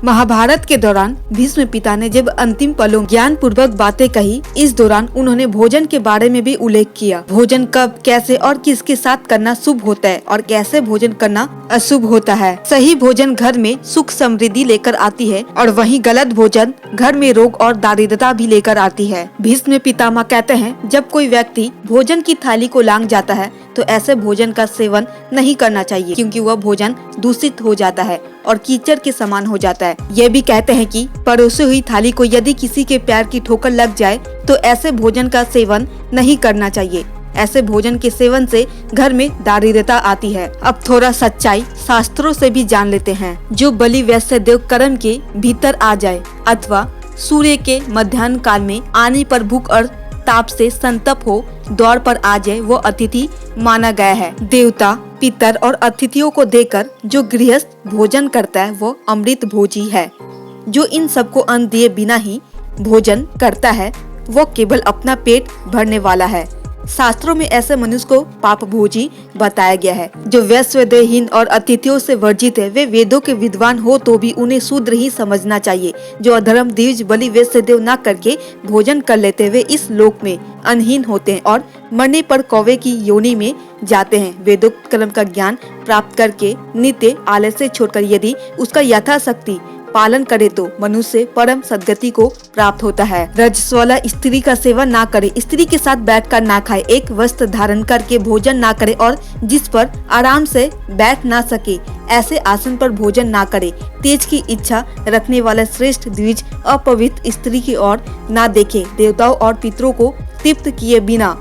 महाभारत के दौरान भीष्म पिता ने जब अंतिम पलों ज्ञान पूर्वक बातें कही, इस दौरान उन्होंने भोजन के बारे में भी उल्लेख किया। भोजन कब, कैसे और किसके साथ करना शुभ होता है और कैसे भोजन करना अशुभ होता है। सही भोजन घर में सुख समृद्धि लेकर आती है और वहीं गलत भोजन घर में रोग और दारिद्रता भी लेकर आती है। भीष्म पितामह कहते हैं, जब कोई व्यक्ति भोजन की थाली को लांघ जाता है तो ऐसे भोजन का सेवन नहीं करना चाहिए, क्योंकि वह भोजन दूषित हो जाता है और कीचड़ के समान हो जाता है। ये भी कहते हैं कि परोसी हुई थाली को यदि किसी के पैर की ठोकर लग जाए तो ऐसे भोजन का सेवन नहीं करना चाहिए। ऐसे भोजन के सेवन से घर में दारिद्रता आती है। अब थोड़ा सच्चाई शास्त्रों से भी जान लेते हैं। जो बलि वैश्य देव कर्म के भीतर आ जाए अथवा सूर्य के मध्याह्न काल में आने पर भूख और ताप से संतप हो द्वार पर आ जाए, वो अतिथि माना गया है। देवता, पितर और अतिथियों को देकर जो गृहस्थ भोजन करता है वो अमृत भोजी है। जो इन सबको अन्न दिए बिना ही भोजन करता है वो केवल अपना पेट भरने वाला है। शास्त्रों में ऐसे मनुष्य को पाप भोजी बताया गया है। जो वैश्वदेहहीन और अतिथियों से वर्जित है, वे वेदों के विद्वान हो तो भी उन्हें शूद्र ही समझना चाहिए। जो अधर्म द्विज बलि वैश्यदेव न करके भोजन कर लेते, वे इस लोक में अनहीन होते हैं और मरने पर कौवे की योनि में जाते हैं। वेदोक्त कर्म का ज्ञान प्राप्त करके नित्य आलस्य छोड़कर यदि उसका यथाशक्ति पालन करे तो मनुष्य परम सद्गति को प्राप्त होता है। रजस्वला स्त्री का सेवन ना करे, स्त्री के साथ बैठकर ना खाए, एक वस्त्र धारण करके भोजन ना करे और जिस पर आराम से बैठ ना सके ऐसे आसन पर भोजन ना करे। तेज की इच्छा रखने वाला श्रेष्ठ द्विज अपवित्र स्त्री की ओर ना देखे। देवताओं और पितरों को तृप्त किए बिना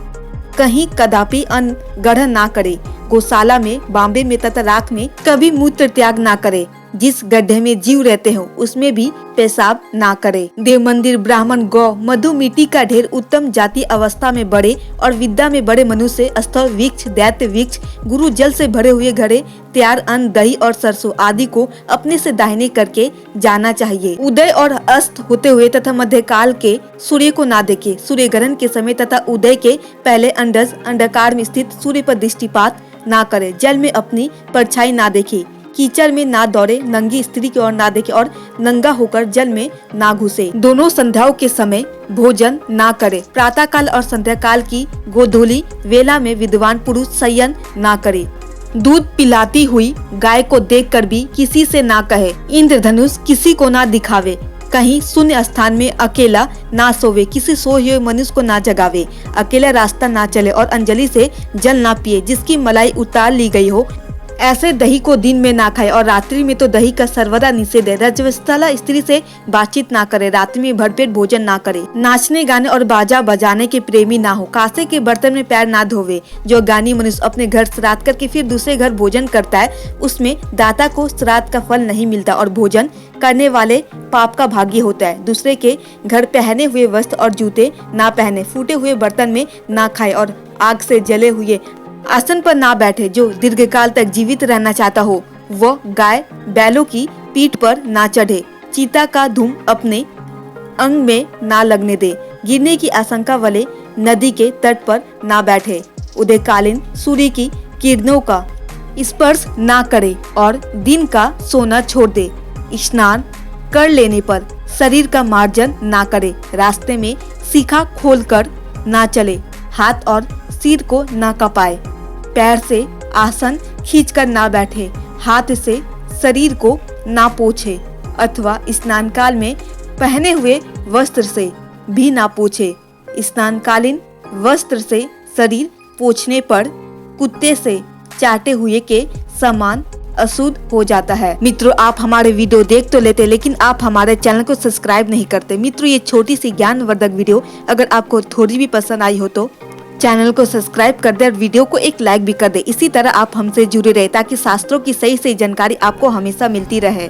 कहीं कदापि अन्न ग्रहण ना करे। गौशाला में, बाम्बे में तथा राख में कभी मूत्र त्याग ना करे। जिस गड्ढे में जीव रहते हो उसमें भी पेशाब ना करे। देव मंदिर, ब्राह्मण, गौ, मधु, मिट्टी का ढेर, उत्तम जाति अवस्था में बड़े और विद्या में बड़े मनुष्य, स्थल वृक्ष, दैत्य वृक्ष, गुरु जल से भरे हुए घड़े, तैयार अन्न, दही और सरसों आदि को अपने से दाहिने करके जाना चाहिए। उदय और अस्त होते हुए तथा मध्यकाल के सूर्य को ना देखे। सूर्य ग्रहण के समय तथा उदय के पहले अंडज अंडाकार में स्थित सूर्य पर दृष्टिपात ना करे। जल में अपनी परछाई ना देखे। कीचड़ में ना दौड़े, नंगी स्त्री की ओर ना देखे और नंगा होकर जल में ना घुसे। दोनों संध्याओं के समय भोजन ना करे। प्रातः काल और संध्या काल की गोधूली वेला में विद्वान पुरुष शयन ना करे। दूध पिलाती हुई गाय को देखकर भी किसी से ना कहे। इंद्रधनुष किसी को ना दिखावे। कहीं शून्य स्थान में अकेला ना सोवे। किसी सोए हुए मनुष्य को ना जगावे। अकेला रास्ता ना चले और अंजलि से जल ना पिए जिसकी मलाई उतार ली गई हो। ऐसे दही को दिन में ना खाए और रात्रि में तो दही का सर्वदा निषेध है। रजस्वला स्त्री से बातचीत ना करे। रात्रि में भरपेट भोजन ना करे। नाचने गाने और बाजा बजाने के प्रेमी ना हो। कांसे के बर्तन में पैर ना धोवे। जो ज्ञानी मनुष्य अपने घर श्राद्ध करके फिर दूसरे घर भोजन करता है उसमें दाता को श्राद्ध का फल नहीं मिलता और भोजन करने वाले पाप का भागी होता है। दूसरे के घर पहने हुए वस्त्र और जूते ना पहने। फूटे हुए बर्तन में ना खाए और आग से जले हुए आसन पर ना बैठे। जो दीर्घकाल तक जीवित रहना चाहता हो वह गाय बैलों की पीठ पर ना चढ़े। चीता का धूम अपने अंग में ना लगने दे। गिरने की आशंका वाले नदी के तट पर ना बैठे। उदयकालीन सूर्य की किरणों का स्पर्श ना करे और दिन का सोना छोड़ दे। स्नान कर लेने पर शरीर का मार्जन ना करे। रास्ते में शिखा खोलकर ना चले। हाथ और सिर को ना कपाए। पैर से आसन खींचकर ना बैठे। हाथ से शरीर को ना पोछे अथवा स्नान काल में पहने हुए वस्त्र से भी ना पोछे। स्नानकालीन वस्त्र से शरीर पोछने पर कुत्ते से चाटे हुए के समान अशुद्ध हो जाता है। मित्रों, आप हमारे वीडियो देख तो लेते लेकिन आप हमारे चैनल को सब्सक्राइब नहीं करते। मित्रों, ये छोटी सी ज्ञानवर्धक वीडियो अगर आपको थोड़ी भी पसंद आई हो तो चैनल को सब्सक्राइब कर दे और वीडियो को एक लाइक भी कर दे। इसी तरह आप हमसे जुड़े रहे ताकि शास्त्रों की सही जानकारी आपको हमेशा मिलती रहे।